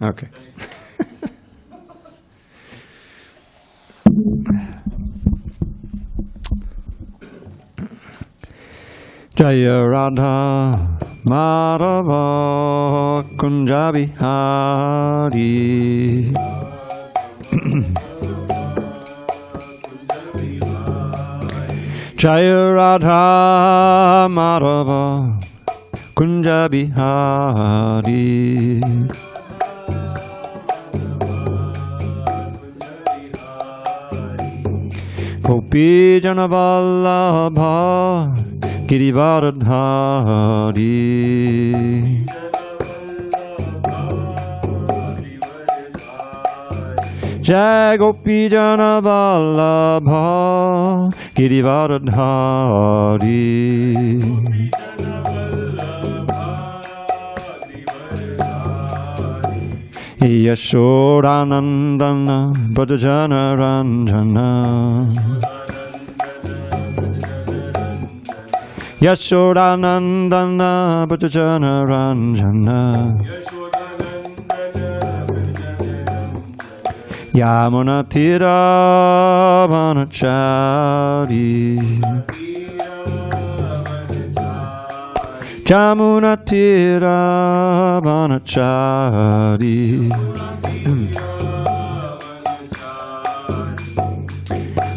Okay. Jaya Radha Madhava Kunja Bihari. Jaya Radha Madhava Kunja Bihari. Gopi Jana Vallabha Girivardhari. Jai Gopi Jana Vallabha Girivardhari. Yashodanandana Bhajana Ranjana. Yashodanandana Bhajana Ranjana. Yamuna Tira Vanachari. Jamuna Tira Vanachari.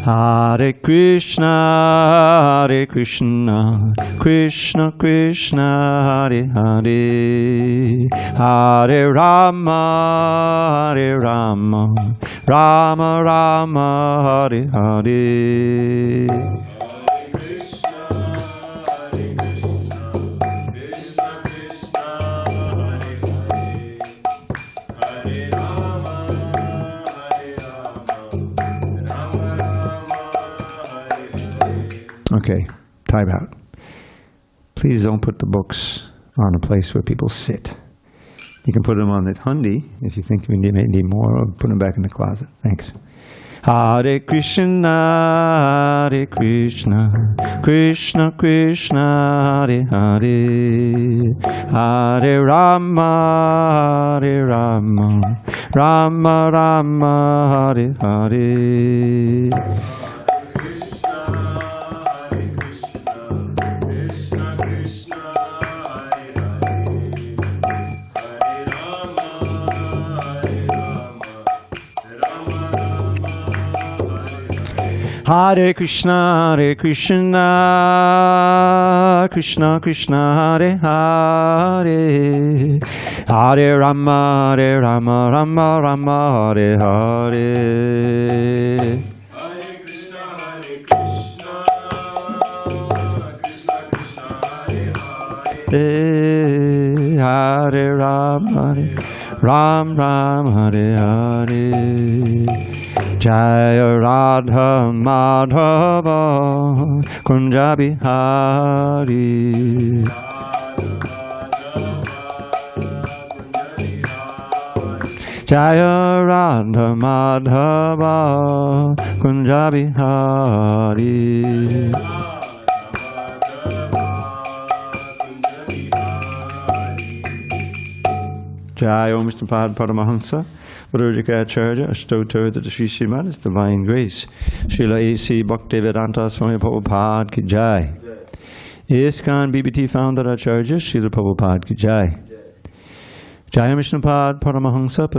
Hare Krishna, Hare Krishna, Krishna Krishna, Hare Hare, Hare Rama, Hare Rama, Rama Rama, Hare Hare. Okay, time out. Please don't put the books on a place where people sit. You can put them on the hundi if you think we may need more, or put them back in the closet. Thanks. Hare Krishna, Hare Krishna, Krishna Krishna, Hare Hare, Hare Rama, Hare Rama, Rama Rama, Hare Hare. Hare Krishna, Hare Krishna, Krishna Krishna, Hare Hare, Hare Rama, Hare Rama, Rama Rama, Hare Hare. Hare Krishna, Hare Krishna, Krishna Krishna, Hare Hare, Hare Rama, Hare Ram Ram, Hare Hare. Jaya Radha Madhava Kunja Bihari. Jaya Radha Madhava Kunja Bihari. Jaya Om Vishnupada Paramahansa Acharya Astotra to the Sri Srimad, His Divine Grace. Srila A.C. Bhaktivedanta Swami Prabhupada Ki Jai. ISKCON BBT Founder Acharya Srila Prabhupada Ki Jai. Jaya Vishnupada Paramahansa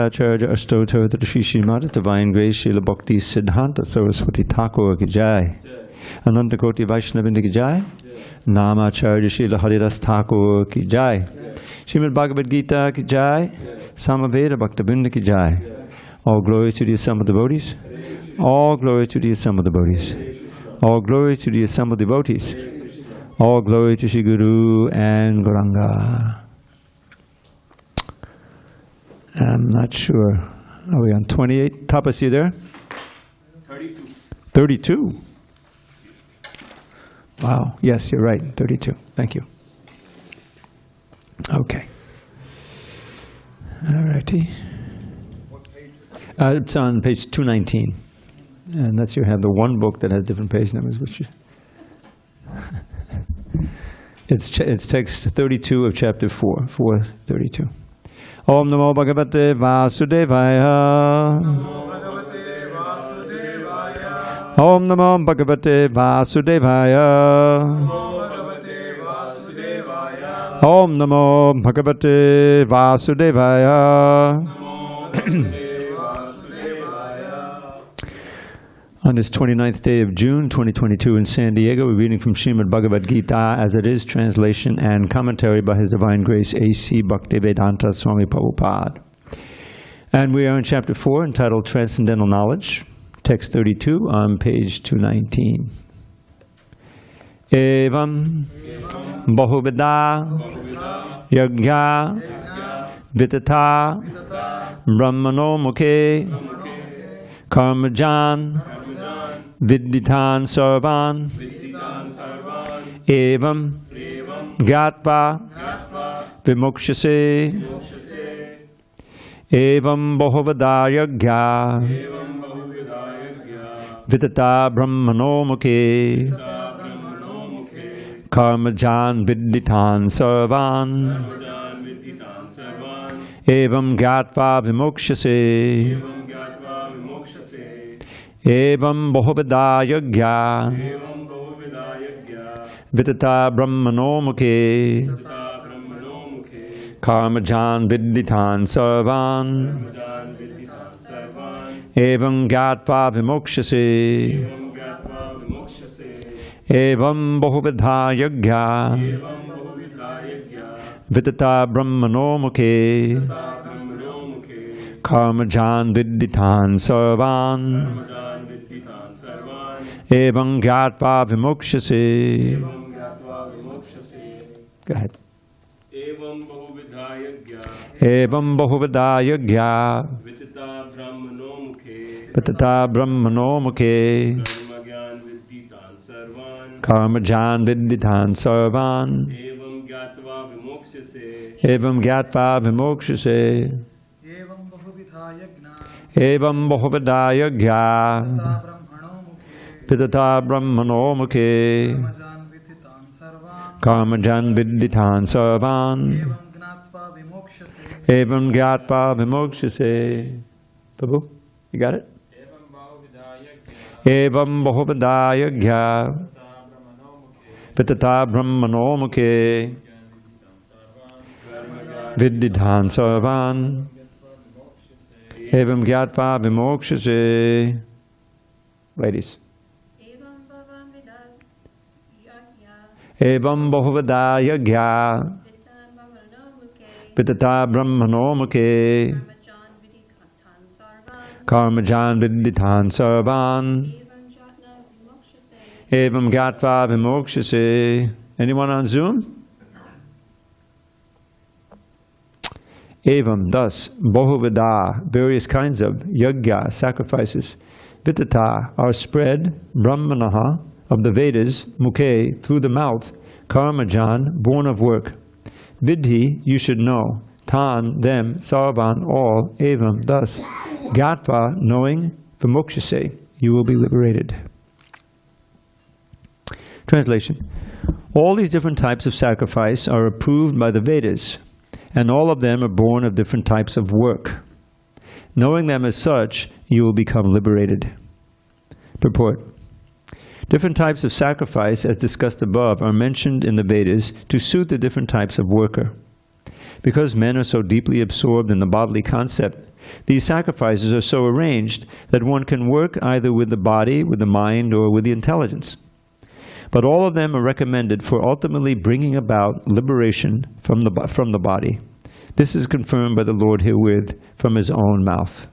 Acharya Astotra to the Sri Srimad, His Divine Grace. Srila Bhakti Siddhanta Saraswati Thakur Ki Jai. Ananta Koti Vaishnavinda Ki Jai. Namacharya Srila Haridas Thakur Ki Jai. Srimad Bhagavad Gita Ki Jai. Samaveda Bhaktabinda Ki Jai. All glory to the assembled devotees. All glory to the assembled devotees. All glory to the assembled devotees. All glory to Shri Guru and Gauranga. I'm not sure. Are we on 28? Tapas, you there? 32. 32? Wow. Yes, you're right. 32. Thank you. Okay. All righty. What page? It's on page 219. And that's you have the one book that has different page numbers, which it's text 32 of chapter 4, 432. Om Namo Bhagavate Vasudevaya. Om Namo Bhagavate Vasudevaya. Om Namo Bhagavate Vasudevaya. On this 29th day of June 2022 in San Diego, we're reading from Srimad Bhagavad Gita as it is, translation and commentary by His Divine Grace A.C. Bhaktivedanta Swami Prabhupada. And we are in chapter 4 entitled Transcendental Knowledge, text 32 on page 219. Evam Bahuvida Yagya Vitata Brahmano Mukhe Karmajan Viditan Sarvan Evam Gatva Vimokshase Evam Bahuvadayagya Vidata Brahmano Mukhe Karmajan Viditan Sarvan Evam Gatva Vimokshase Evam Bahuvadayagya Vitata Brahmano Mukhe Karmajan Viditan Sarvan Evam Gatva Vimokshase Evam Bahuvadayagya Vitata Brahmano Mukhe Karmajan Viditan Sarvan Evam Gatva Vimokshase. Go ahead. Evam Bahuvadayagya Vitata Brahmano Mukhe Karmajan Viditan Sarvan Evam Gatva Vimokshase Evam Bahuvadayagya Vidata Brahmano Mukhe Karmajan Viditan Sarvan Evam Gatva Vimokshase. Prabhu, you got it? Evam Bahuvadayagya Vidata Brahmano Mukhe Viditan Sarvan Evam Gatva Vimokshase. Ladies. Evam Bahuvadayagya Vidata Brahmano Mukhe Karmajan Viditan Sarvan Evam Gatva Vimokshase. Anyone on Zoom? Evam, thus, Bahuvada, various kinds of yagya, sacrifices, Vitata, are spread, Brahmanaha, of the Vedas, Mukhe, through the mouth, Karmajan, born of work. Vidhi, you should know, Tan, them, Sarvan, all, Evam, thus, Gatva, knowing, Vimokshase, you will be liberated. Translation. All these different types of sacrifice are approved by the Vedas, and all of them are born of different types of work. Knowing them as such, you will become liberated. Purport. Different types of sacrifice, as discussed above, are mentioned in the Vedas to suit the different types of worker. Because men are so deeply absorbed in the bodily concept, these sacrifices are so arranged that one can work either with the body, with the mind, or with the intelligence. But all of them are recommended for ultimately bringing about liberation from the body. This is confirmed by the Lord herewith from His own mouth.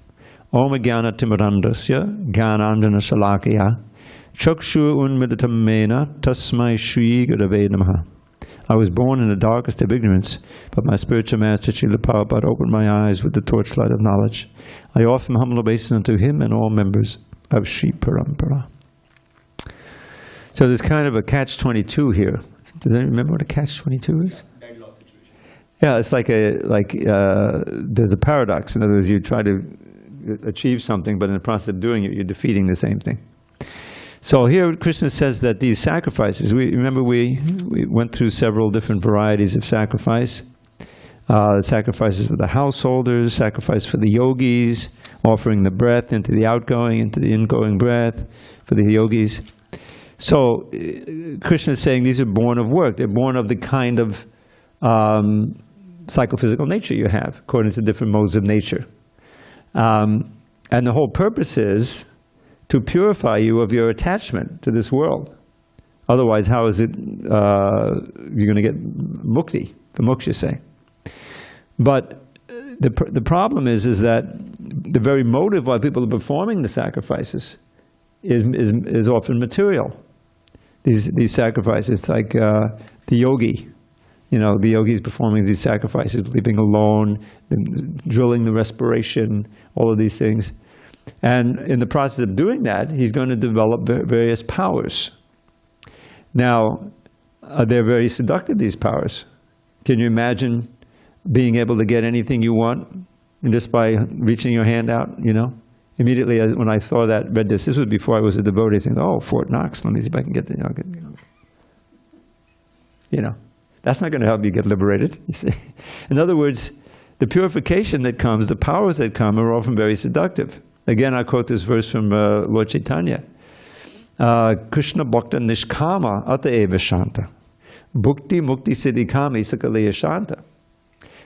Om Jnana Timurandasya Jnanandjana Shalakaya Chakshu Unmidatam Mena Tasmai Shri Gurave Namaha. I was born in the darkest of ignorance, but my spiritual master Srila Prabhupada opened my eyes with the torchlight of knowledge. I offer humble obeisance unto him and all members of Sri Parampara. So there's kind of a catch-22 here. Does anyone remember what a catch-22 is? Deadlock situation. Yeah, it's like there's a paradox. In other words, you try to achieve something, but in the process of doing it, you're defeating the same thing. So here Krishna says that these sacrifices, we went through several different varieties of sacrifice. sacrifices for the householders, sacrifice for the yogis, offering the breath into the outgoing, into the ingoing breath for the yogis. So Krishna is saying these are born of work. They're born of the kind of psychophysical nature you have, according to different modes of nature. And the whole purpose is to purify you of your attachment to this world. Otherwise, how is it you're going to get mukti, for moksha say? But the problem is that the very motive why people are performing the sacrifices is often material. These sacrifices, like the yogi, the yogi is performing these sacrifices, living alone, drilling the respiration, all of these things. And in the process of doing that, he's going to develop various powers. Now, they're very seductive, these powers. Can you imagine being able to get anything you want and just by reaching your hand out, Immediately when I saw that, read this was before I was a devotee, saying, oh, Fort Knox, let me see if I can get the, that's not going to help you get liberated, you see. In other words, the purification that comes, the powers that come are often very seductive. Again, I quote this verse from Lord Chaitanya. Krishna bhakta nishkama ata eva shanta. Bhukti mukti siddhi kami sakaleya shanta.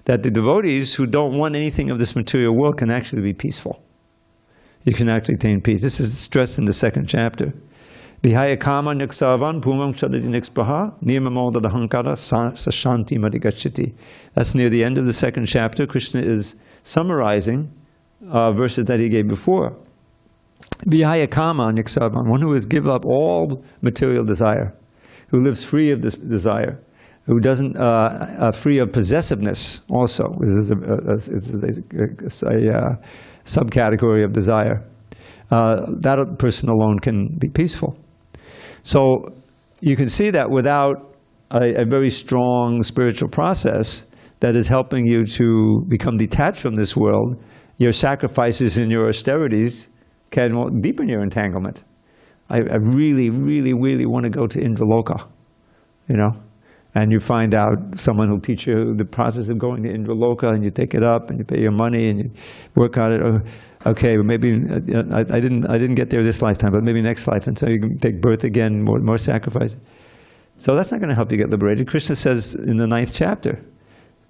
That the devotees who don't want anything of this material world can actually be peaceful. You can actually attain peace. This is stressed in the second chapter. Vihaya kama nyaksarvan bhumam chadadi nikspaha niyamamolda hankara sashanti madhigachati. That's near the end of the second chapter. Krishna is summarizing verses that he gave before. Vihaya kama nyaksarvan, one who has given up all material desire, who lives free of this desire, who doesn't, free of possessiveness also, is a subcategory of desire. That person alone can be peaceful. So you can see that without a very strong spiritual process that is helping you to become detached from this world, your sacrifices and your austerities can deepen your entanglement. I really, really, really want to go to Indraloka, and you find out someone who'll teach you the process of going to Indraloka, and you take it up, and you pay your money, and you work on it. Okay, maybe I didn't get there this lifetime, but maybe next life, and so you can take birth again, more sacrifice. So that's not going to help you get liberated. Krishna says in the 9th chapter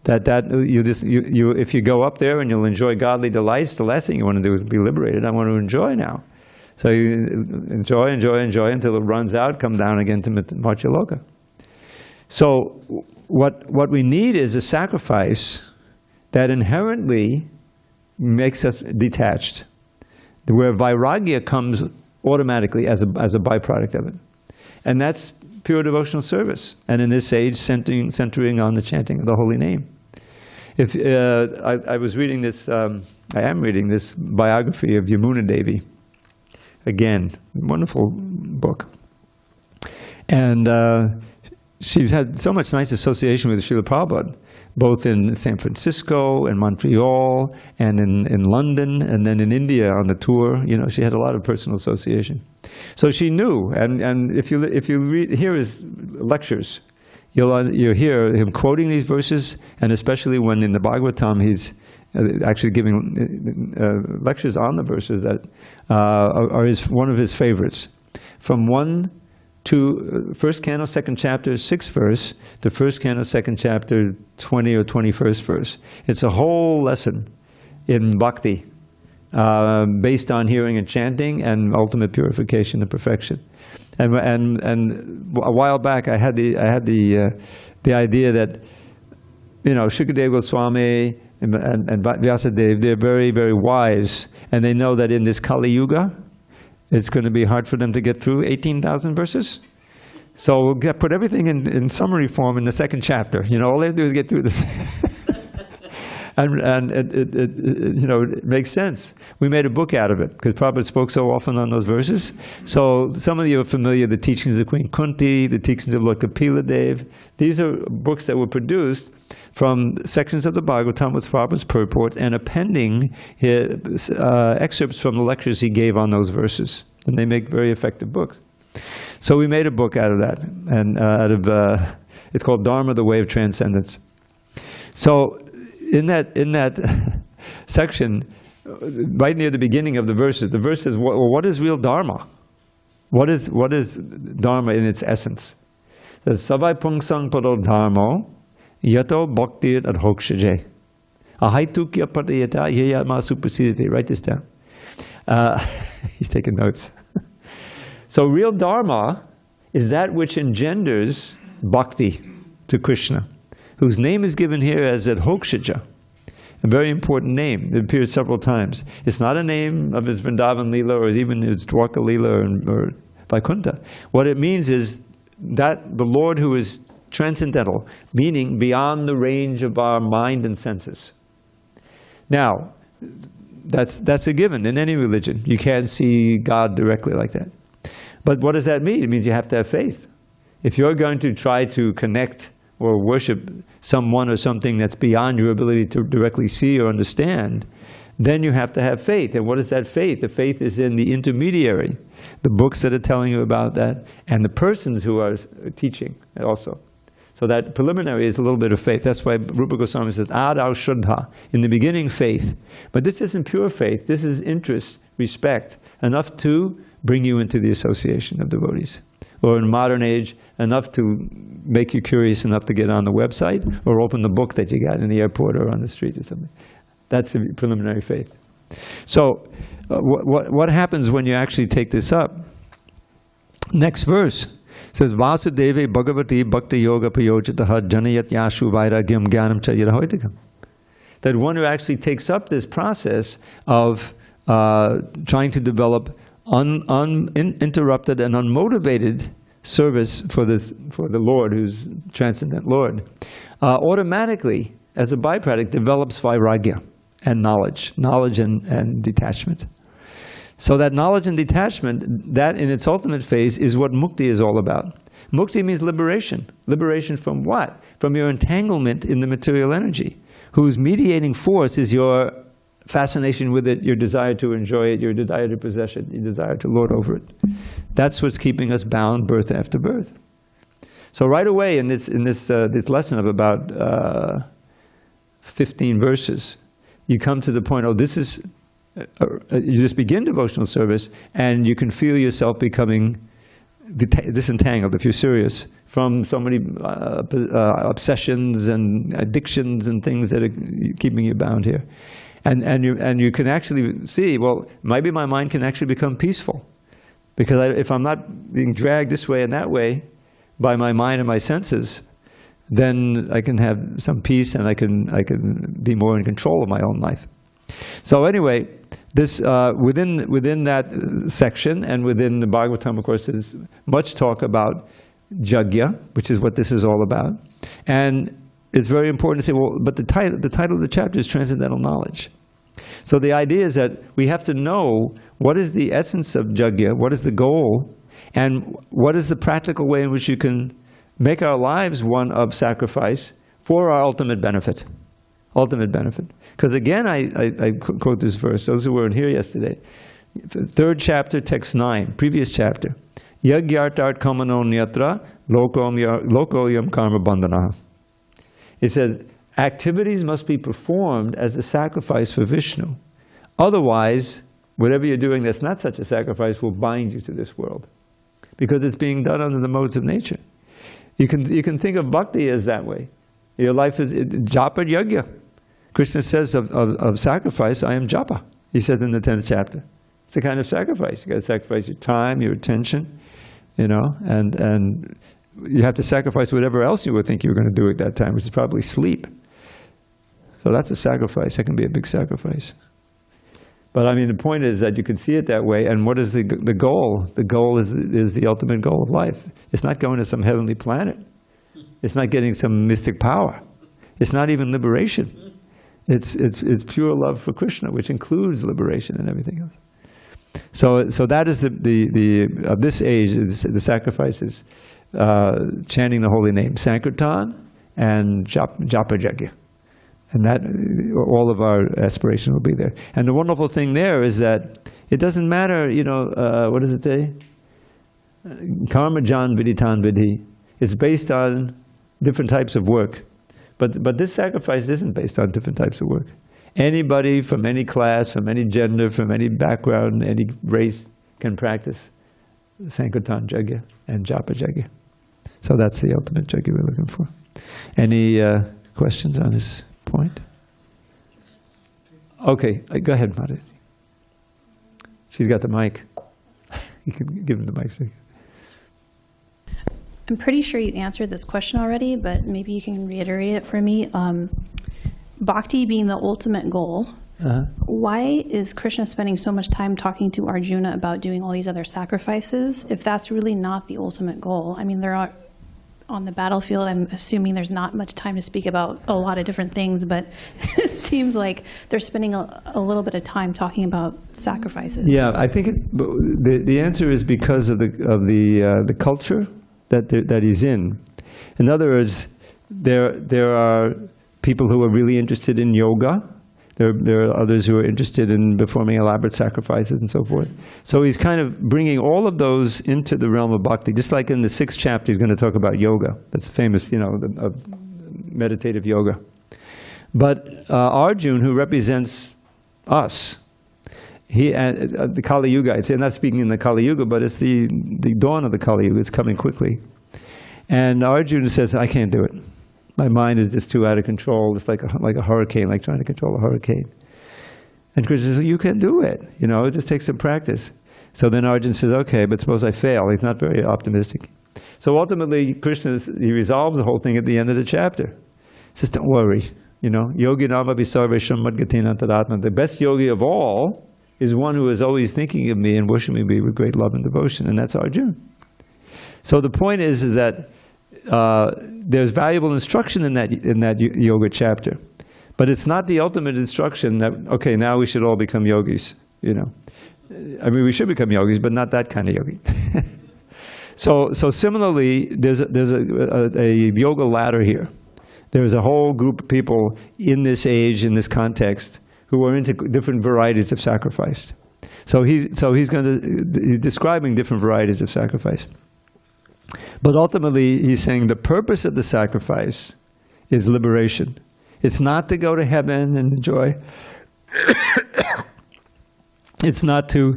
that if you go up there and you'll enjoy godly delights, the last thing you want to do is be liberated. I want to enjoy now. So you enjoy until it runs out, come down again to Martyaloka. So what we need is a sacrifice that inherently makes us detached, where vairagya comes automatically as a byproduct of it. And that's pure devotional service. And in this age, centering on the chanting of the holy name. If I was reading this, I am reading this biography of Yamuna Devi. Again, wonderful book. And she's had so much nice association with Srila Prabhupada, both in San Francisco and Montreal and in London and then in India on the tour. She had a lot of personal association. So she knew, and if you hear his lectures, you'll hear him quoting these verses, and especially when in the Bhagavatam he's actually giving lectures on the verses that are one of his favorites. From 1 to first canto, second chapter, 6th verse, the first canto, second chapter, 20 or 21st verse. It's a whole lesson in bhakti, based on hearing and chanting and ultimate purification and perfection. And a while back, I had the idea that Shukadeva Goswami and Vyasadeva, they're very, very wise, and they know that in this Kali Yuga, it's going to be hard for them to get through 18,000 verses. So we'll put everything in summary form in the second chapter. All they have to do is get through this. and it makes sense. We made a book out of it because Prabhupada spoke so often on those verses. So some of you are familiar with the teachings of Queen Kunti, the teachings of Lord Kapila Dev. These are books that were produced from sections of the Bhagavatam with Prabhupada's purport and appending excerpts from the lectures he gave on those verses. And they make very effective books. So we made a book out of that, and it's called Dharma, the Way of Transcendence. So in that section, right near the beginning of the verse says, what is real Dharma? What is Dharma in its essence? It says, Savai pungsang pado dharmo, yato bhaktir adhokshaje. Ahaitukya patayata yeyama suprasidite. Write this down. He's taking notes. So real Dharma is that which engenders bhakti to Krishna, whose name is given here as Adhokshaja, a very important name. It appears several times. It's not a name of his Vrindavan Leela or even his Dwarka Leela or Vaikuntha. What it means is that the Lord who is transcendental, meaning beyond the range of our mind and senses. Now, that's a given in any religion. You can't see God directly like that. But what does that mean? It means you have to have faith. If you're going to try to connect or worship someone or something that's beyond your ability to directly see or understand, then you have to have faith. And what is that faith? The faith is in the intermediary, the books that are telling you about that, and the persons who are teaching also. So that preliminary is a little bit of faith. That's why Rupa Goswami says, Adau Shuddha, in the beginning faith. But this isn't pure faith. This is interest, respect, enough to bring you into the association of devotees. Or in modern age, enough to make you curious enough to get on the website or open the book that you got in the airport or on the street or something. That's the preliminary faith. So what happens when you actually take this up? Next verse says, Vasudeve Bhagavati Bhakti Yoga Payojitaha Janayat Yashu Vairagyam Jnanam Chayirahoitikam. That one who actually takes up this process of trying to develop uninterrupted and unmotivated service for the Lord, who's transcendent Lord, automatically, as a byproduct, develops vairagya and knowledge and detachment. So that knowledge and detachment, that in its ultimate phase is what mukti is all about. Mukti means liberation. Liberation from what? From your entanglement in the material energy, whose mediating force is your fascination with it, your desire to enjoy it, your desire to possess it, your desire to lord over it. That's what's keeping us bound birth after birth. So right away in this lesson of about 15 verses, you come to the point, this is, you just begin devotional service and you can feel yourself becoming disentangled, if you're serious, from so many obsessions and addictions and things that are keeping you bound here. And you can actually see, well, maybe my mind can actually become peaceful. Because if I'm not being dragged this way and that way by my mind and my senses, then I can have some peace and I can be more in control of my own life. So anyway, this within that section and within the Bhagavatam, of course, there's much talk about jagya, which is what this is all about. And it's very important to say, well, but the title of the chapter is Transcendental Knowledge. So the idea is that we have to know what is the essence of jagya, what is the goal, and what is the practical way in which you can make our lives one of sacrifice for our ultimate benefit. Ultimate benefit. Because again, I quote this verse, those who weren't here yesterday. Third chapter, text 9, previous chapter. Yagyartart kamano nyatra lokoyam karma bandhanaha. It says, activities must be performed as a sacrifice for Vishnu. Otherwise, whatever you're doing that's not such a sacrifice will bind you to this world. Because it's being done under the modes of nature. You can think of bhakti as that way. Your life is japa yagya. Krishna says of sacrifice, I am japa. He says in the 10th chapter. It's a kind of sacrifice. You got to sacrifice your time, your attention, and you have to sacrifice whatever else you would think you were going to do at that time, which is probably sleep. So that's a sacrifice. That can be a big sacrifice. But I mean, the point is that you can see it that way. And what is the goal? The goal is the ultimate goal of life. It's not going to some heavenly planet. It's not getting some mystic power. It's not even liberation. It's pure love for Krishna, which includes liberation and everything else. So that is the of this age, the sacrifices, chanting the holy name, Sankirtan and Japa Jagya. And that, all of our aspiration will be there. And the wonderful thing there is that it doesn't matter, what does it say? Karma jan viditan vidhi. It's based on different types of work. But this sacrifice isn't based on different types of work. Anybody from any class, from any gender, from any background, any race can practice Sankirtan Yajna and Japa Yajna. So that's the ultimate yajna we're looking for. Any questions on this point? Okay, go ahead, Mata. She's got the mic. You can give him the mic. So. I'm pretty sure you answered this question already, but maybe you can reiterate it for me. Bhakti being the ultimate goal, why is Krishna spending so much time talking to Arjuna about doing all these other sacrifices if that's really not the ultimate goal? I mean, there are, on the battlefield, I'm assuming there's not much time to speak about a lot of different things, but it seems like they're spending a little bit of time talking about sacrifices. Yeah, I think the answer is because of the culture that he's in. In other words, there are people who are really interested in yoga. There are others who are interested in performing elaborate sacrifices and so forth. So he's kind of bringing all of those into the realm of bhakti. Just like in the 6th chapter, he's going to talk about yoga. That's famous, meditative yoga. But Arjuna, who represents us, the Kali Yuga, I'm not speaking in the Kali Yuga, but it's the dawn of the Kali Yuga. It's coming quickly. And Arjuna says, I can't do it. My mind is just too out of control. It's like a hurricane, like trying to control a hurricane. And Krishna says, you can do it. It just takes some practice. So then Arjuna says, okay, but suppose I fail. He's not very optimistic. So ultimately, Krishna, he resolves the whole thing at the end of the chapter. He says, don't worry. Yogi nama visarvesham madgatina tadatma. The best yogi of all is one who is always thinking of me and worshiping me with great love and devotion. And that's Arjuna. So the point is that there's valuable instruction in that yoga chapter, but it's not the ultimate instruction that, okay, now we should all become yogis. I mean, we should become yogis, but not that kind of yogi. So similarly, there's a yoga ladder here. There's a whole group of people in this age, in this context, who are into different varieties of sacrifice. So he's describing different varieties of sacrifice. But ultimately, he's saying the purpose of the sacrifice is liberation. It's not to go to heaven and enjoy. It's not to,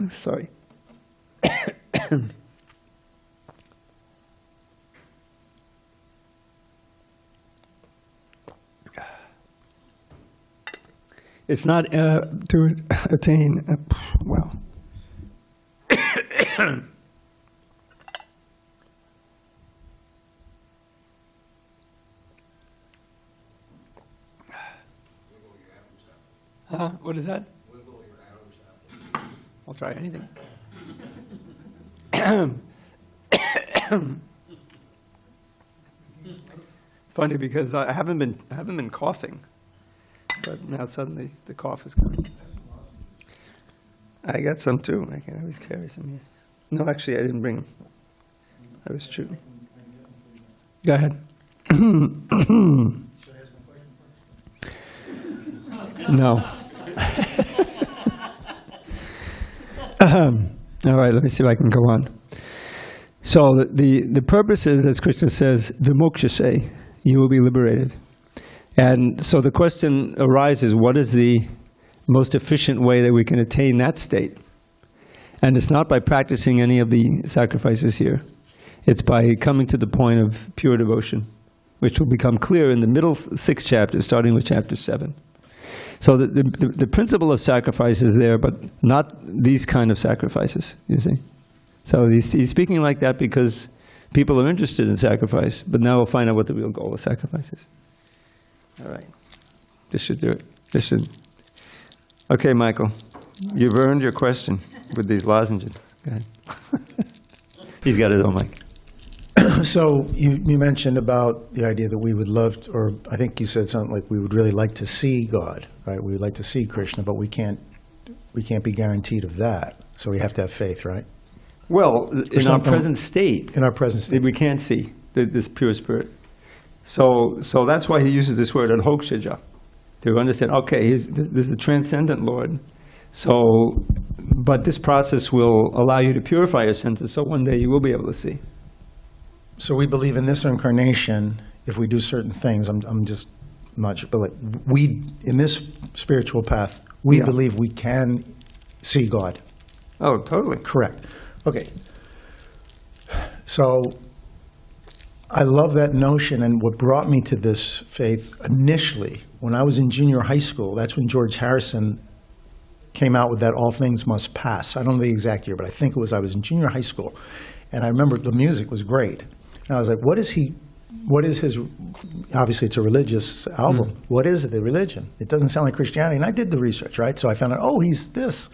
sorry. It's not to attain, well. What is that? I'll try anything. It's funny because I haven't been coughing, but now suddenly the cough is coming. I got some too. I can always carry some here. No, actually, I didn't bring them. I was shooting. Go ahead. No. All right, let me see if I can go on. So the purpose is, as Krishna says, vimokshase, you will be liberated. And so the question arises, what is the most efficient way that we can attain that state? And it's not by practicing any of the sacrifices here. It's by coming to the point of pure devotion, which will become clear in the middle 6 chapters, starting with chapter 7. So the principle of sacrifice is there, but not these kind of sacrifices, you see. So he's speaking like that because people are interested in sacrifice, but now we'll find out what the real goal of sacrifice is. All right. This should do it. This should. Okay, Michael, you've earned your question with these lozenges. Go ahead. He's got his own mic. So you mentioned about the idea that we would love to, or I think you said something like we would really like to see God, right? We would like to see Krishna, but we can't be guaranteed of that. So we have to have faith, right? Well, in our present state, we can't see this pure spirit. So that's why he uses this word adhokshaja, to understand. Okay, this is the transcendent Lord. So, but this process will allow you to purify your senses. So one day you will be able to see. So we believe in this incarnation, if we do certain things, I'm just not sure, but like we, in this spiritual path, we Yeah. believe we can see God. Oh, totally. Correct. Okay. So I love that notion, and what brought me to this faith initially, when I was in junior high school, that's when George Harrison came out with that All Things Must Pass. I don't know the exact year, but I think I was in junior high school. And I remember the music was great. And I was like, what is his, obviously it's a religious album. What is the religion? It doesn't sound like Christianity. And I did the research, right? So I found out, oh, he's this.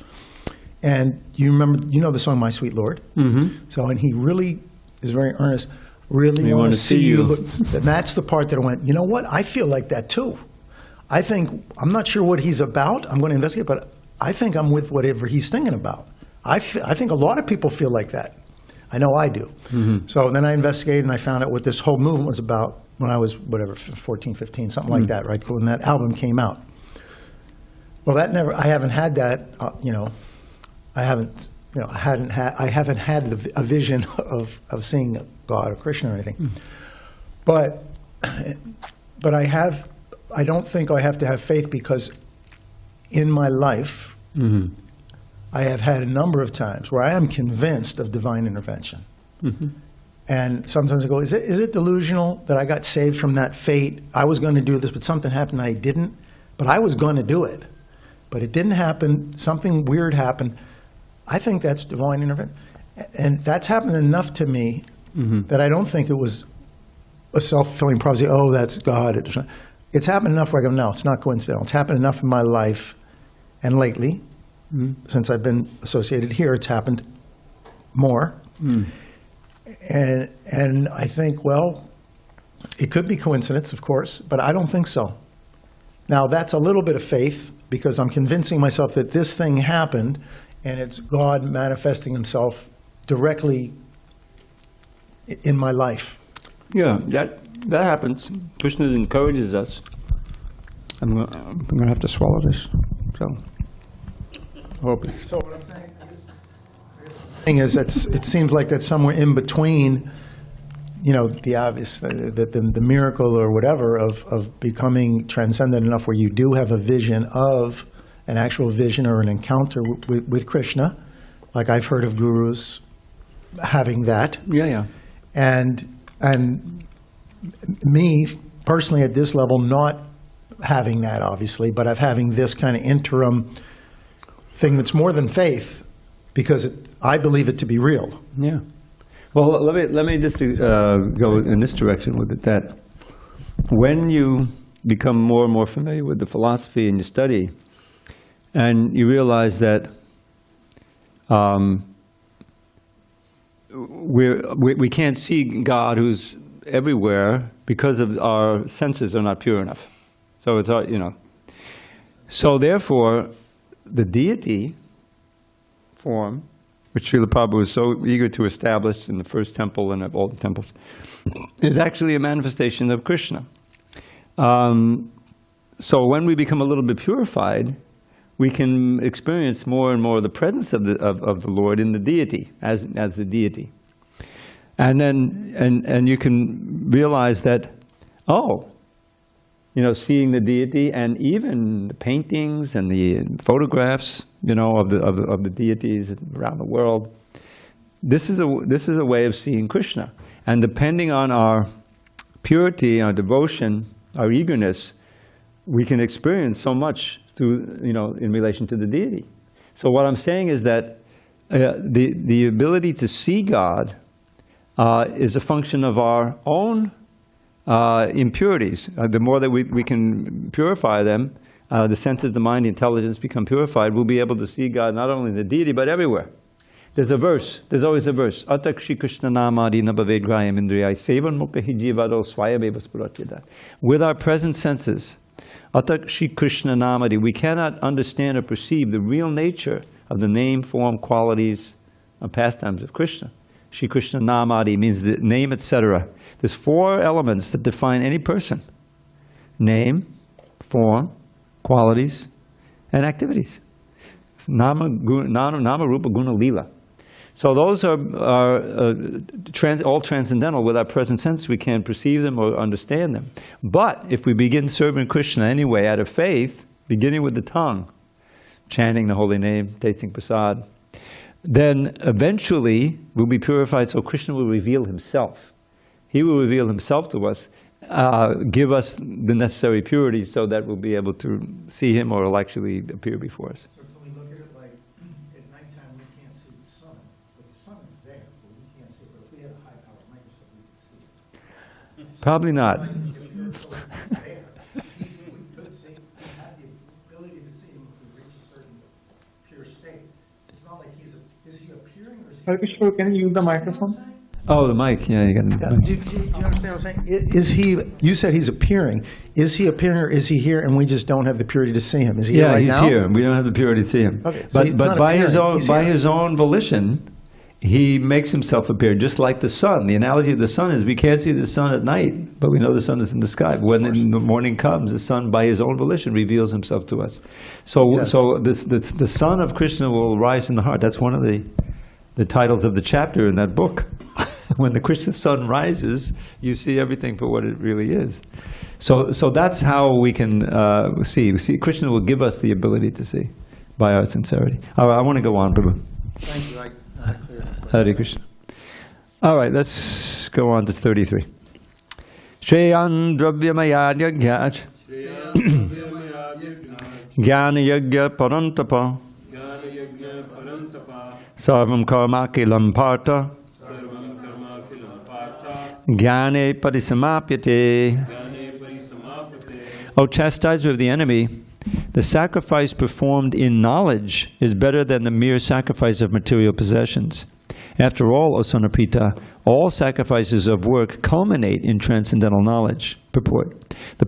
And you know the song My Sweet Lord? Mm-hmm. So, and he really is very earnest, really want to see you. And that's the part that I went, you know what? I feel like that too. I'm not sure what he's about. I'm going to investigate, but I think I'm with whatever he's thinking about. I think a lot of people feel like that. I know I do. Mm-hmm. So then I investigated and I found out what this whole movement was about when I was, 14, 15, something like that, right? When that album came out. Well, I haven't had that, I haven't had a vision of seeing God or Krishna or anything. But I don't think I have to have faith, because in my life, I have had a number of times where I am convinced of divine intervention. Mm-hmm. And sometimes I go, is it delusional that I got saved from that fate? I was going to do this, but something happened and I didn't. But I was going to do it. But it didn't happen. Something weird happened. I think that's divine intervention. And that's happened enough to me that I don't think it was a self-fulfilling prophecy. Oh, that's God. It's happened enough where I go, no, it's not coincidental. It's happened enough in my life. And lately, since I've been associated here, it's happened more. And I think, well, it could be coincidence, of course, but I don't think so. Now, that's a little bit of faith, because I'm convincing myself that this thing happened, and it's God manifesting himself directly in my life. Yeah, that happens. Krishna encourages us. I'm going to have to swallow this. So what I'm saying is that it seems like that's somewhere in between, the obvious, the miracle or whatever of becoming transcendent enough where you do have a vision of an actual vision or an encounter with Krishna, like I've heard of gurus having that. Yeah. And me personally at this level not having that, obviously, but of having this kind of interim thing that's more than faith, because I believe it to be real. Yeah. Well, let me just go in this direction with it, that when you become more and more familiar with the philosophy and you study, and you realize that we can't see God who's everywhere because of our senses are not pure enough. So it's So therefore, the deity form, which Srila Prabhupada was so eager to establish in the first temple and of all the temples, is actually a manifestation of Krishna. So when we become a little bit purified, we can experience more and more the presence of the Lord in the deity, as the deity. And then and you can realize that, seeing the deity, and even the paintings and the photographs, of the deities around the world. This is a way of seeing Krishna. And depending on our purity, our devotion, our eagerness, we can experience so much through, in relation to the deity. So what I'm saying is that the ability to see God is a function of our own impurities. The more that we can purify them, the senses, the mind, the intelligence become purified, we'll be able to see God not only in the deity, but everywhere. There's always a verse. Atak Shri Krishna namadi nabhavedrayam indriyai sevan mukhi jivado swayameva spuratyada. With our present senses, Atak Shri Krishna namadi, we cannot understand or perceive the real nature of the name, form, qualities, and pastimes of Krishna. Shri Krishna namadi means the name, etc. There's 4 elements that define any person: name, form, qualities, and activities. Nama, rupa, guna, lila. So those are all transcendental. With our present sense, we can't perceive them or understand them. But if we begin serving Krishna anyway out of faith, beginning with the tongue, chanting the holy name, tasting prasad, then eventually we'll be purified, so Krishna will reveal himself. He will reveal himself to us, give us the necessary purity so that we'll be able to see him or he'll actually appear before us. So can we look at it like, at nighttime, we can't see the sun, but the sun is there, but we can't see it. But if we had a high-powered microscope, we could see it. Probably not. Like, if you're so there, we could see, we have the ability to see him if we reach a certain pure state. It's not like is he appearing or is he? Hare Krishna, can you use the microphone? Oh, the mic. Yeah, you got Yeah, it. do you understand what I'm saying? Is he, you said he's appearing. Is he appearing or is he here and we just don't have the purity to see him? Is he here Yeah, right he's now? here. We don't have the purity to see him. Okay, so he's but not by appearing, he's here. his own volition, he makes himself appear, just like the sun. The analogy of the sun is we can't see the sun at night, but we know the sun is in the sky. When the morning comes, the sun, by his own volition, reveals himself to us. So, Yes. the sun of Krishna will rise in the heart. That's one of the titles of the chapter in that book. When the Krishna sun rises, you see everything for what it really is. So that's how we can see. Krishna will give us the ability to see by our sincerity. All right, I want to go on, Prabhu. Thank you. Hare Krishna. All right, let's go on to 33. Shreyan dravyamaya yagyaj jnana yagya parantapa sarvam karmakilam partha jnane parisamapyate. O chastiser of the enemy, the sacrifice performed in knowledge is better than the mere sacrifice of material possessions. After all, O son of Pita, all sacrifices of work culminate in transcendental knowledge. Purport. The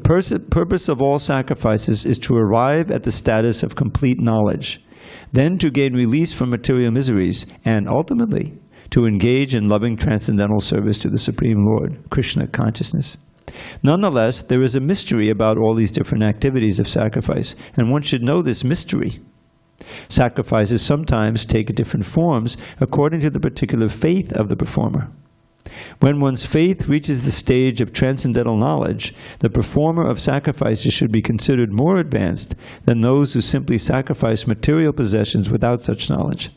purpose of all sacrifices is to arrive at the status of complete knowledge, then to gain release from material miseries, and ultimately to engage in loving transcendental service to the Supreme Lord, Krishna consciousness. Nonetheless, there is a mystery about all these different activities of sacrifice, and one should know this mystery. Sacrifices sometimes take different forms according to the particular faith of the performer. When one's faith reaches the stage of transcendental knowledge, the performer of sacrifices should be considered more advanced than those who simply sacrifice material possessions without such knowledge.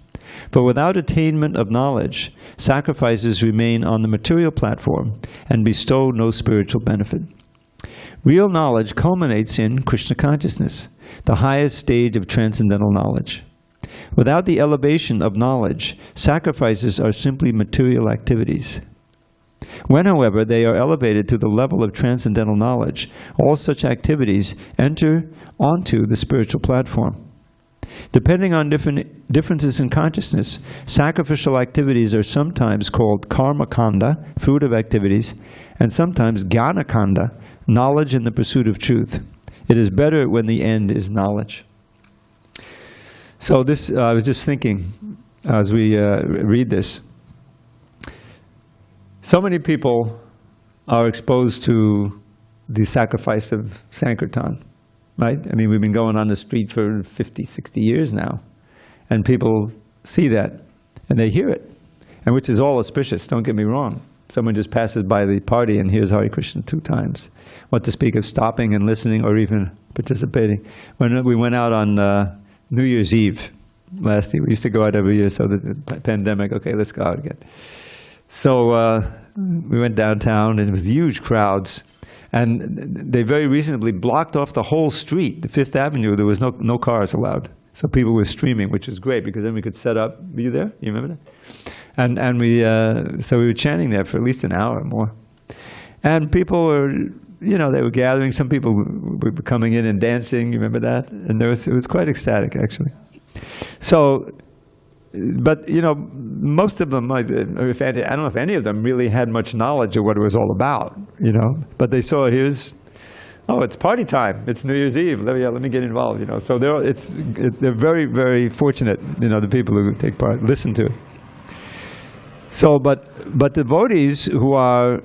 For without attainment of knowledge, sacrifices remain on the material platform and bestow no spiritual benefit. Real knowledge culminates in Krishna consciousness, the highest stage of transcendental knowledge. Without the elevation of knowledge, sacrifices are simply material activities. When, however, they are elevated to the level of transcendental knowledge, all such activities enter onto the spiritual platform. Depending on differences in consciousness, sacrificial activities are sometimes called karma kanda, fruit of activities, and sometimes jnana kanda, knowledge in the pursuit of truth. It is better when the end is knowledge. So this, I was just thinking as we read this. So many people are exposed to the sacrifice of Sankirtan. Right? I mean, we've been going on the street for 50, 60 years now, and people see that, and they hear it, and which is all auspicious, don't get me wrong. Someone just passes by the party and hears Hare Krishna 2 times. What to speak of stopping and listening or even participating. When we went out on New Year's Eve last year, we used to go out every year, so the pandemic, okay, let's go out again. So we went downtown, and it was huge crowds. And they very reasonably blocked off the whole street, the Fifth Avenue. There was no cars allowed. So people were streaming, which was great because then we could set up. Were you there? You remember that? And we were chanting there for at least an hour or more. And people were, they were gathering. Some people were coming in and dancing. You remember that? And it was quite ecstatic, actually. So, but most of them, I don't know if any of them really had much knowledge of what it was all about, But they saw it's party time. It's New Year's Eve. Let me get involved, So they're very, very fortunate, the people who take part, listen to it. So, but devotees who are,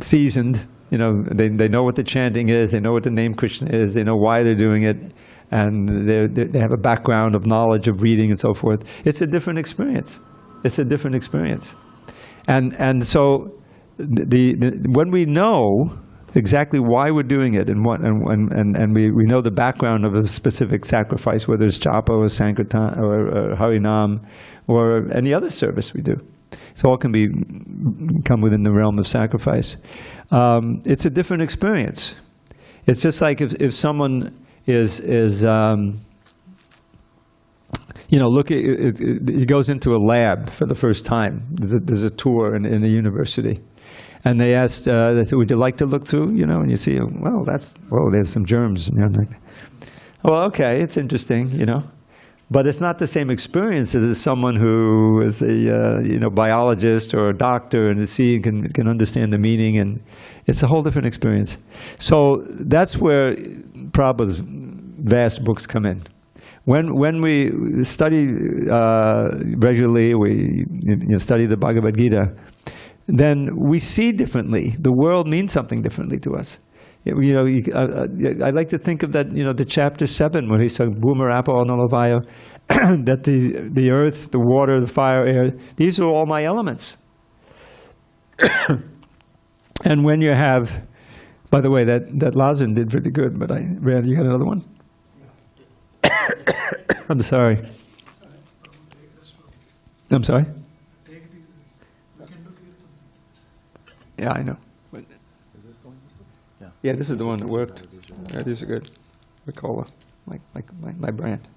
seasoned, they know what the chanting is, they know what the name Krishna is, they know why they're doing it. and they have a background of knowledge of reading and so forth. It's a different experience. It's a different experience. And so when we know exactly why we're doing it and what and we know the background of a specific sacrifice, whether it's japa or sankirtan or harinam or any other service we do, it all can come within the realm of sacrifice. It's a different experience. It's just like if someone is he goes into a lab for the first time. There's a tour in a university, and they asked, they said, "Would you like to look through?" And you see, well, there's some germs. Well, okay, it's interesting, but it's not the same experience as someone who is a biologist or a doctor and can understand the meaning, and it's a whole different experience. So that's where Prabhupada's vast books come in. When we study regularly, we study the Bhagavad Gita, then we see differently. The world means something differently to us. I like to think of that, the chapter 7 where he's talking Bhumar Apo Analavaya, that the earth, the water, the fire, air, these are all my elements. And when you have, by the way, that Lazen did pretty good, but Rand, you got another one? I'm sorry. I'm sorry? Yeah, I know. But Is this going? yeah, this is the one that worked. Yeah, these are good. Ricola, my brand.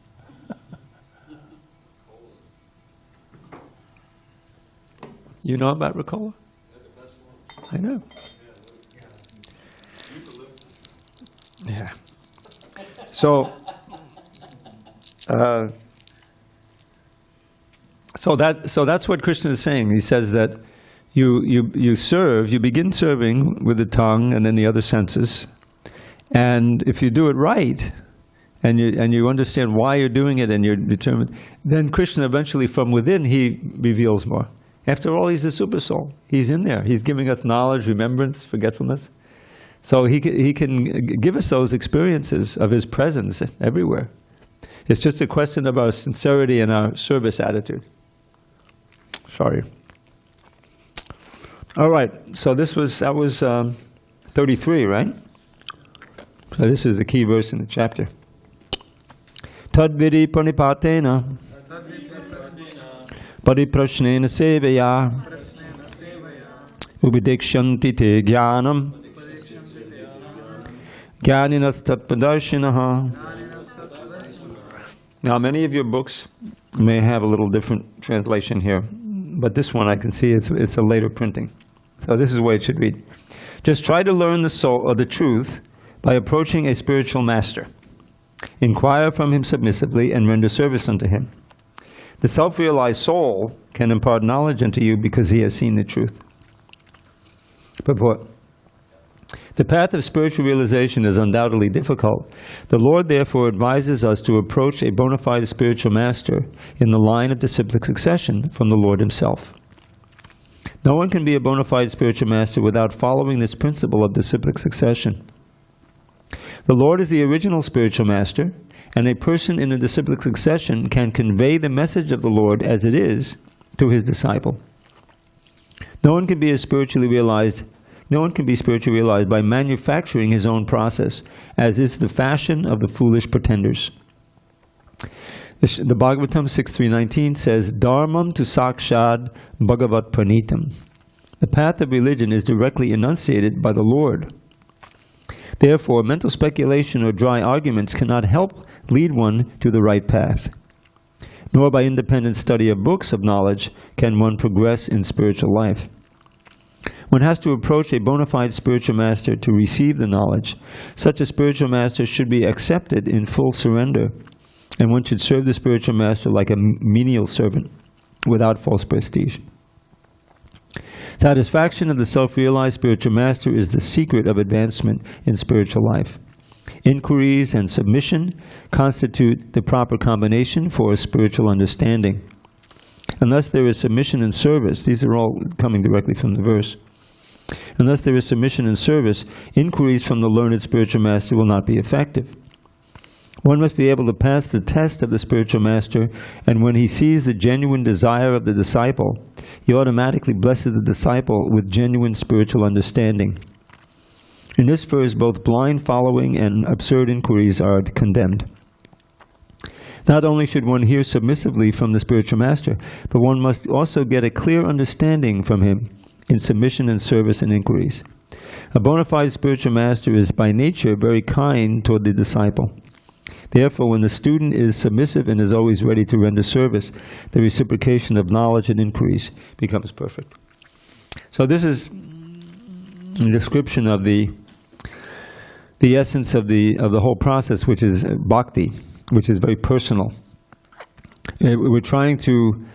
You know about Ricola? I know. Yeah. So that's what Krishna is saying. He says that you begin serving with the tongue and then the other senses, and if you do it right, and you understand why you're doing it, and you're determined, then Krishna eventually from within he reveals more. After all, he's a super soul. He's in there. He's giving us knowledge, remembrance, forgetfulness. So he can give us those experiences of his presence everywhere. It's just a question of our sincerity and our service attitude. Sorry. All right. So that was 33, right? So this is the key verse in the chapter. Tad vidi pranipatena pariprashnena sevaya ubidikshanti te jnanam jnaninas tatpadarshinaha. Now, many of your books may have a little different translation here, but this one I can see it's a later printing. So this is the way it should read. Just try to learn the soul or the truth by approaching a spiritual master. Inquire from him submissively and render service unto him. The self-realized soul can impart knowledge unto you because he has seen the truth. Purport. The path of spiritual realization is undoubtedly difficult. The Lord therefore advises us to approach a bona fide spiritual master in the line of disciplic succession from the Lord himself. No one can be a bona fide spiritual master without following this principle of disciplic succession. The Lord is the original spiritual master, and a person in the disciplic succession can convey the message of the Lord as it is to his disciple. No one can be spiritually realized by manufacturing his own process, as is the fashion of the foolish pretenders. The Bhagavatam 6.3.19 says, Dharmam tu sakshad bhagavat pranitam. The path of religion is directly enunciated by the Lord. Therefore, mental speculation or dry arguments cannot help lead one to the right path. Nor by independent study of books of knowledge can one progress in spiritual life. One has to approach a bona fide spiritual master to receive the knowledge. Such a spiritual master should be accepted in full surrender, and one should serve the spiritual master like a menial servant, without false prestige. Satisfaction of the self-realized spiritual master is the secret of advancement in spiritual life. Inquiries and submission constitute the proper combination for a spiritual understanding. Unless there is submission and service, these are all coming directly from the verse. Unless there is submission and service, inquiries from the learned spiritual master will not be effective. One must be able to pass the test of the spiritual master, and when he sees the genuine desire of the disciple, he automatically blesses the disciple with genuine spiritual understanding. In this verse, both blind following and absurd inquiries are condemned. Not only should one hear submissively from the spiritual master, but one must also get a clear understanding from him in submission and service and inquiries. A bona fide spiritual master is by nature very kind toward the disciple. Therefore, when the student is submissive and is always ready to render service, the reciprocation of knowledge and inquiries becomes perfect. So this is a description of the essence of the whole process, which is bhakti, which is very personal. We're trying to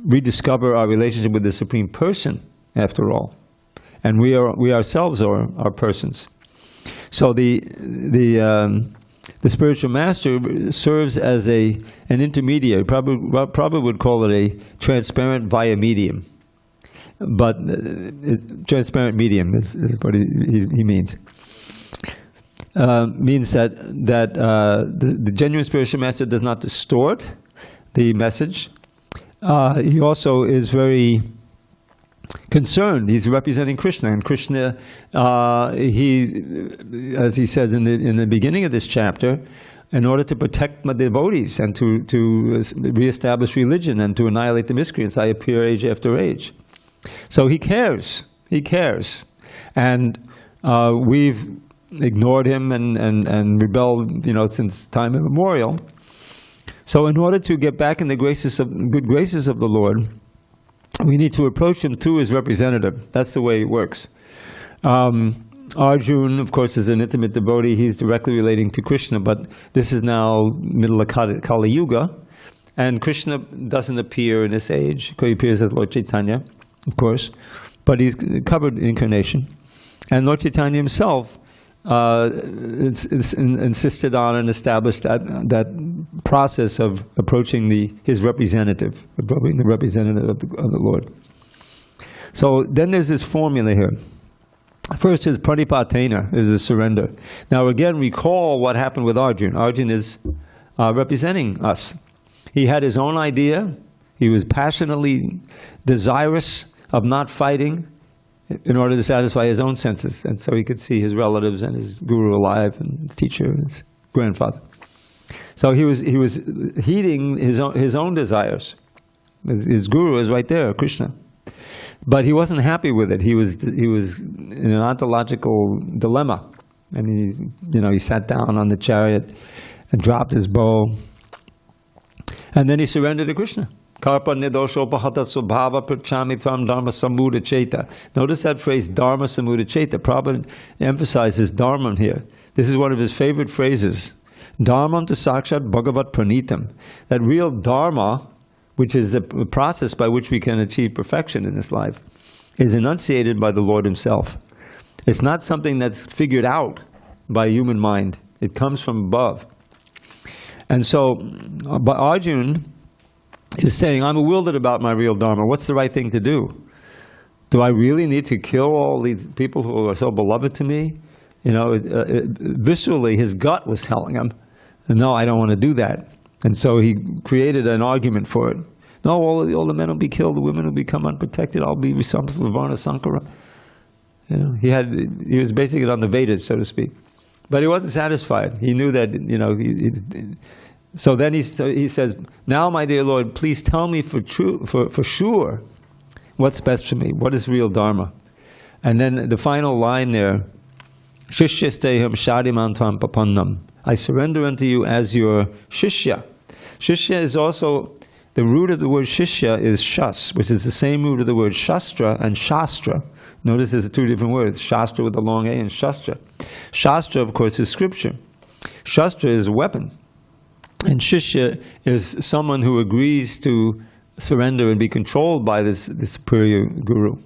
rediscover our relationship with the Supreme Person, after all, and we ourselves are persons. So the spiritual master serves as an intermediary. Probably would call it a transparent via medium, but transparent medium is what he means. Means that the genuine spiritual master does not distort the message. He also is very concerned. He's representing Krishna, and Krishna, as he says in the beginning of this chapter, in order to protect my devotees and to reestablish religion and to annihilate the miscreants, I appear age after age. So he cares. He cares, and we've ignored him and rebelled, since time immemorial. So in order to get back in the good graces of the Lord, we need to approach him through his representative. That's the way it works. Arjuna, of course, is an intimate devotee. He's directly relating to Krishna, but this is now middle of Kali Yuga, and Krishna doesn't appear in this age. He appears as Lord Chaitanya, of course, but he's covered incarnation. And Lord Chaitanya himself insisted on and established that process of approaching his representative, approaching the representative of the Lord. So then there's this formula here. First is pranipatena, is a surrender. Now again, recall what happened with Arjuna. Arjuna is representing us. He had his own idea. He was passionately desirous of not fighting in order to satisfy his own senses, and so he could see his relatives and his guru alive, and his teacher, and his grandfather. So he was heeding his own desires. His guru is right there, Krishna, but he wasn't happy with it. He was in an ontological dilemma, and he sat down on the chariot and dropped his bow, and then he surrendered to Krishna. Karpa nidoshopahata subhava prachamitvam dharma samuda cheta. Notice that phrase, dharma samuda cheta. Prabhupada emphasizes dharma here. This is one of his favorite phrases. Dharmam to sakshat bhagavat pranitam. That real dharma, which is the process by which we can achieve perfection in this life, is enunciated by the Lord himself. It's not something that's figured out by human mind. It comes from above. And so, but Arjuna is saying, I'm bewildered about my real dharma. What's the right thing to do? Do I really need to kill all these people who are so beloved to me? Viscerally, his gut was telling him, no, I don't want to do that. And so he created an argument for it. No, all the men will be killed, the women will become unprotected, I'll be responsible for Varna Sankara. He was basing it on the Vedas, so to speak. But he wasn't satisfied. He knew that, so then he says, now, my dear Lord, please tell me for sure what's best for me. What is real dharma? And then the final line there, Shishyasteham shadimantam papannam. I surrender unto you as your shishya. Shishya is also, the root of the word shishya is shas, which is the same root of the word shastra and shastra. Notice there's two different words, shastra with a long A and shastra. Shastra, of course, is scripture. Shastra is a weapon. And shishya is someone who agrees to surrender and be controlled by this superior guru.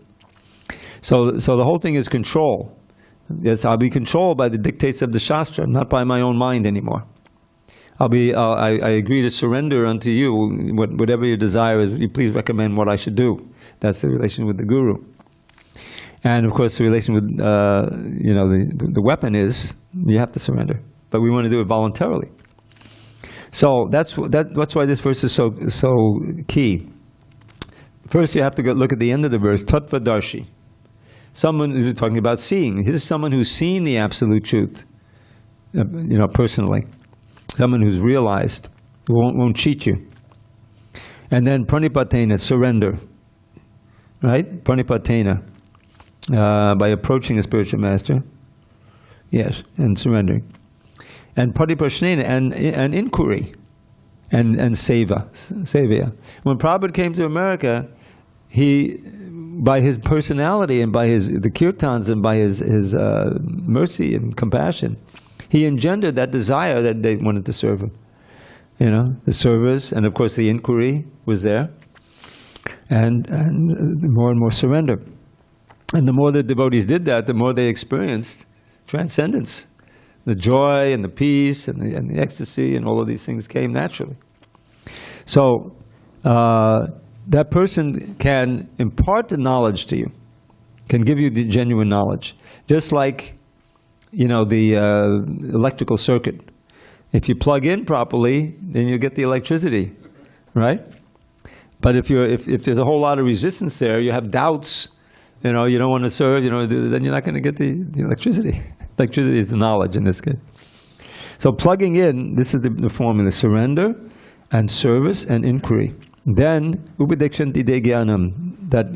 So the whole thing is control. Yes, I'll be controlled by the dictates of the Shastra, not by my own mind anymore. I agree to surrender unto you, whatever your desire is. You please recommend what I should do. That's the relation with the guru. And of course, the relation with the weapon is you have to surrender. but we want to do it voluntarily. So that's why this verse is so key. First, you have to go look at the end of the verse, Tattvadarshi. Someone who's talking about seeing. This is someone who's seen the absolute truth, personally. Someone who's realized, won't cheat you. And then pranipatena, surrender. Right? Pranipatena, by approaching a spiritual master. Yes, and surrendering. And pariprashnena, and inquiry, and seva. When Prabhupada came to America, he, by his personality and by the kirtans and by his mercy and compassion, he engendered that desire that they wanted to serve him. The service, and of course the inquiry was there, and more and more surrender. And the more the devotees did that, the more they experienced transcendence. The joy and the peace and the ecstasy and all of these things came naturally. So that person can impart the knowledge to you, can give you the genuine knowledge. Just like, the electrical circuit. If you plug in properly, then you get the electricity, right? But if there's a whole lot of resistance there, you have doubts, you don't want to serve, then you're not going to get the electricity. Electricity is the knowledge in this case. So plugging in, this is the formula: surrender and service and inquiry. Then upadekshanti de jnanam, that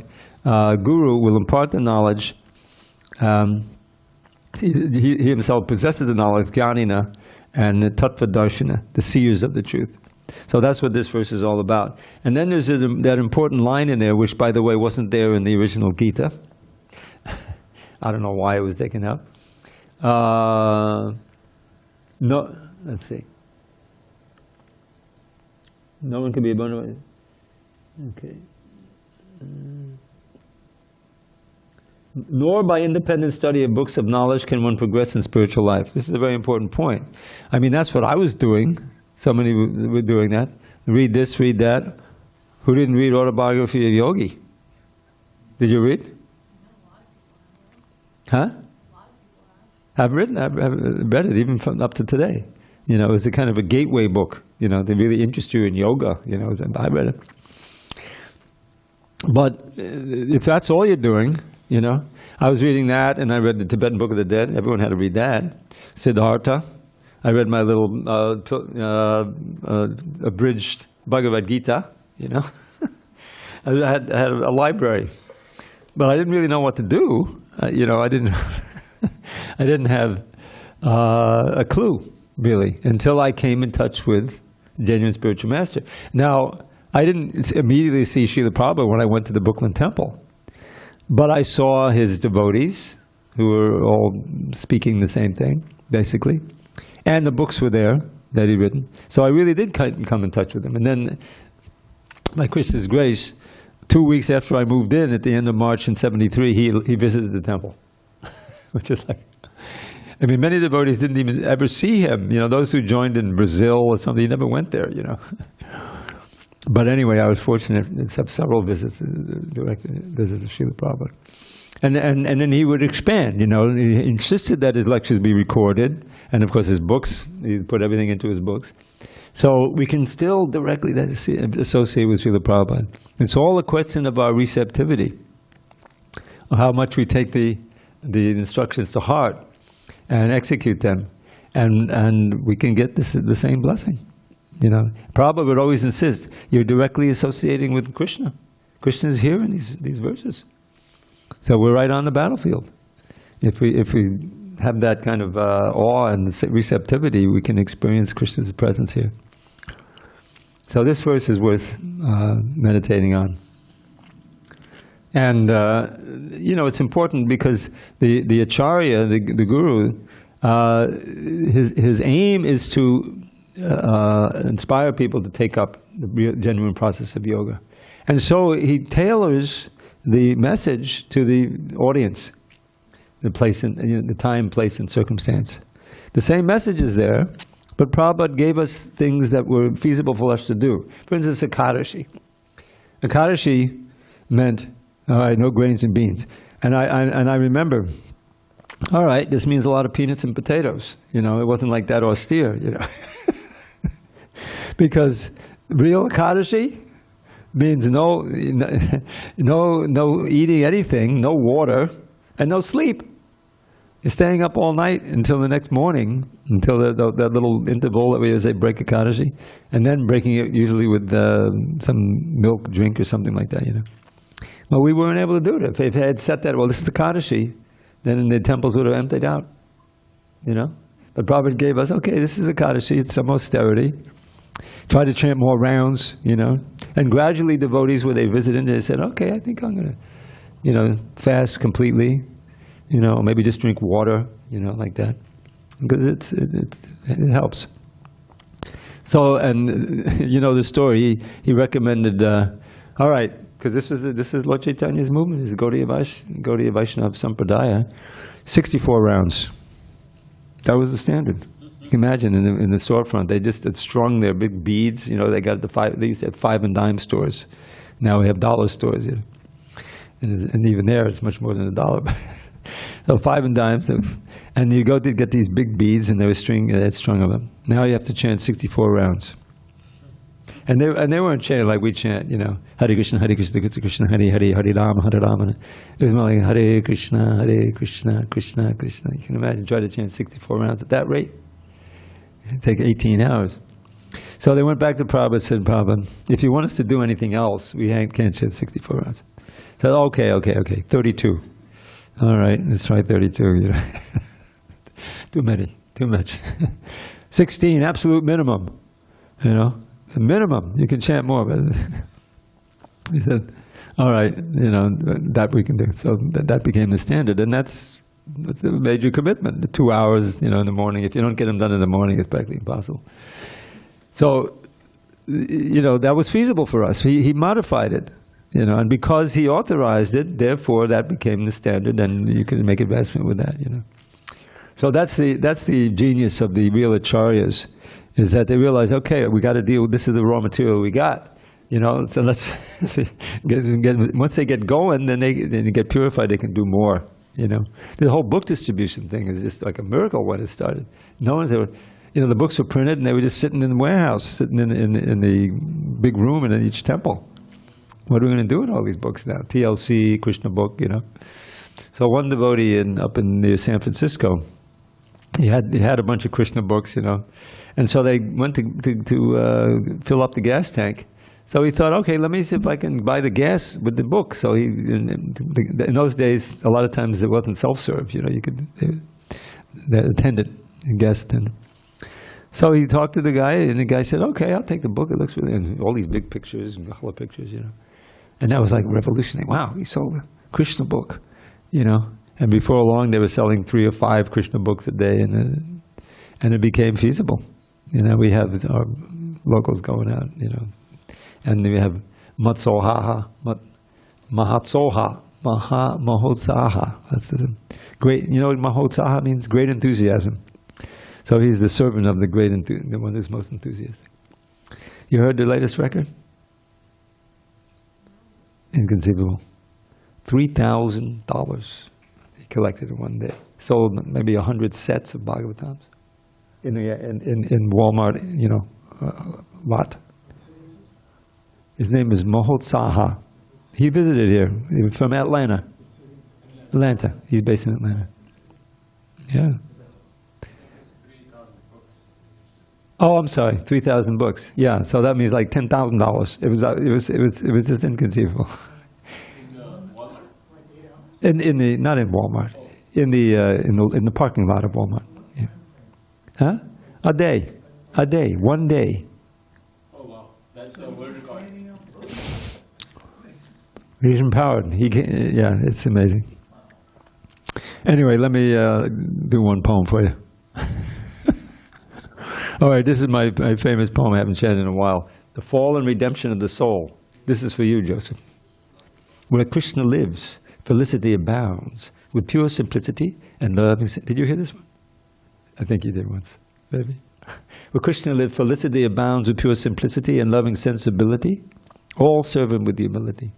guru will impart the knowledge. He himself possesses the knowledge, jnanina, and tattva darshana, the seers of the truth. So that's what this verse is all about. And then there's that important line in there, which, by the way, wasn't there in the original Gita. I don't know why it was taken out. No, let's see. No one can be a bona fide. Okay. Nor by independent study of books of knowledge can one progress in spiritual life. This is a very important point. I mean, that's what I was doing. So many were doing that. Read this, read that. Who didn't read Autobiography of Yogi? Did you read? Huh? I've read it even from up to today. It's a kind of a gateway book. They really interest you in yoga. I read it. But if that's all you're doing, I was reading that, and I read the Tibetan Book of the Dead. Everyone had to read that. Siddhartha. I read my little abridged Bhagavad Gita. I had a library, but I didn't really know what to do. I didn't. I didn't have a clue, really, until I came in touch with genuine spiritual master. Now, I didn't immediately see Srila Prabhupada when I went to the Brooklyn Temple, but I saw his devotees, who were all speaking the same thing, basically, and the books were there that he'd written. So I really did come in touch with him. And then, by Krishna's grace, 2 weeks after I moved in, at the end of March in '73, he visited the temple. Which is like, many devotees didn't even ever see him. Those who joined in Brazil or something, he never went there, But anyway, I was fortunate to have several visits, direct visits of Srila Prabhupada. And then he would expand, He insisted that his lectures be recorded, and of course his books, he put everything into his books. So we can still directly associate with Srila Prabhupada. It's all a question of our receptivity, how much we take the instructions to heart and execute them, and we can get the same blessing. Prabhupada would always insist, you're directly associating with Krishna. Krishna is here in these verses. So we're right on the battlefield. If we have that kind of awe and receptivity, we can experience Krishna's presence here. So this verse is worth meditating on. And, it's important because the Acharya, the Guru, his aim is to inspire people to take up the real, genuine process of yoga. And so he tailors the message to the audience, the place, the time, place, and circumstance. The same message is there, but Prabhupada gave us things that were feasible for us to do. For instance, Ekadashi. Ekadashi meant, no grains and beans. And I remember All right, this means a lot of peanuts and potatoes. You know, it wasn't like that austere, you know. Because real Ekadashi means no eating anything, no water, and no sleep. You're staying up all night until the next morning, until that little interval that we say break Ekadashi, and then breaking it usually with some milk drink or something like that, you know. Well, we weren't able to do it. If they had set that, well, this is the Ekadashi, then the temples would have emptied out, you know. But Prabhupada gave us, okay, this is Ekadashi, it's some austerity. Try to chant more rounds, you know. And gradually devotees, when they visited, they said, okay, I think I'm going to, you know, fast completely, you know, maybe just drink water, you know, like that. Because it helps. So, and you know the story, he recommended, all right, because this is Lord Chaitanya's movement, this is Gaudiya Vaishnava Sampradaya, 64 rounds. That was the standard. You can imagine in the storefront, they just had strung their big beads. You know, they used to have 5 and dime stores. Now we have dollar stores. You know? And even there, it's much more than $1. So 5 and dimes, and you go to get these big beads, and they had strung of them. Now you have to chant 64 rounds. And they weren't chanting like we chant, you know, Hare Krishna, Krishna Krishna, Hare Hare, Hare Rama, Hare Rama. It was more like Hare Krishna, Krishna Krishna. You can imagine, try to chant 64 rounds at that rate. It'd take 18 hours. So they went back to Prabhupada and said, Prabhupada, if you want us to do anything else, we can't chant 64 rounds. Said, okay, 32. All right, let's try 32. You know. Too much. 16, absolute minimum. You know, the minimum. You can chant more, but he said, all right, you know, that we can do. So that became the standard, and that's a major commitment. The 2 hours, you know, in the morning. If you don't get them done in the morning, it's practically impossible. So, you know, that was feasible for us. He modified it, you know, and because he authorized it, therefore that became the standard, and you can make investment with that, you know. So that's the genius of the real acharyas, is that they realize, okay, we got to deal with this is the raw material we got. You know, so let's once they get going, then they get purified. They can do more. You know, the whole book distribution thing is just like a miracle when it started. No one's ever, you know, the books were printed and they were just sitting in the warehouse, sitting in the big room in each temple. What are we going to do with all these books now? TLC, Krishna book, you know. So one devotee up in near San Francisco, he had a bunch of Krishna books, you know, and so they went to fill up the gas tank. So he thought, okay, let me see if I can buy the gas with the book. So in those days, a lot of times it wasn't self-serve. You know, the attendant, the gas attendant. So he talked to the guy, and the guy said, okay, I'll take the book. It looks really, and all these big pictures and color pictures, you know. And that was like revolutionary. Wow, he sold a Krishna book, you know. And before long, they were selling 3 or 5 Krishna books a day, and it became feasible. You know, we have our locals going out, you know. And we have Matsohaha, Mahatsoha, Mahotsaha. That's great. You know what Mahotsaha means? Great enthusiasm. So he's the servant of the one who's most enthusiastic. You heard the latest record? Inconceivable. $3,000 he collected in one day. Sold maybe 100 sets of Bhagavatams in Walmart, you know, lot. His name is Mahotsaha. He visited here. He was from Atlanta. Atlanta. He's based in Atlanta. Yeah. Oh, I'm sorry. 3,000 books. Yeah. So that means like $10,000. It was just inconceivable. Not in Walmart. In the parking lot of Walmart. Yeah. Huh? A day. 1 day. Oh wow, that's a world record. He's empowered. Yeah, it's amazing. Anyway, let me do one poem for you. All right, this is my famous poem I haven't chanted in a while. The Fall and Redemption of the Soul. This is for you, Joseph. Where Krishna lives, felicity abounds, with pure simplicity and love. Did you hear this one? I think you did once, maybe. Where Krishna lives, felicity abounds with pure simplicity and loving sensibility. All serve him with humility.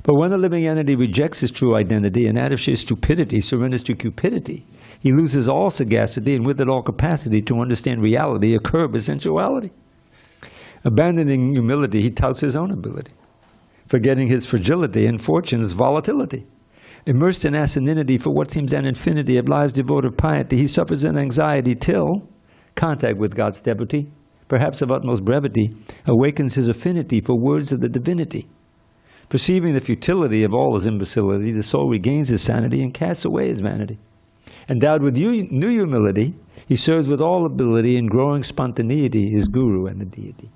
But when the living entity rejects his true identity and out of sheer stupidity surrenders to cupidity, he loses all sagacity and with it all capacity to understand reality or curb his sensuality. Abandoning humility, he touts his own ability, forgetting his fragility and fortune's volatility. Immersed in asininity for what seems an infinity of lives devoted to piety, he suffers an anxiety till contact with God's devotee, perhaps of utmost brevity, awakens his affinity for words of the divinity. Perceiving the futility of all his imbecility, the soul regains his sanity and casts away his vanity. Endowed with new humility, he serves with all ability and growing spontaneity his guru and the deity.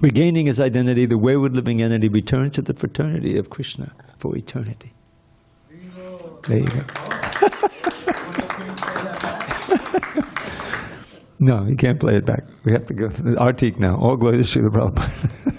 Regaining his identity, the wayward living entity returns to the fraternity of Krishna for eternity. There you go. No, you can't play it back. We have to go. Artik now. All glory to Srila Prabhupada.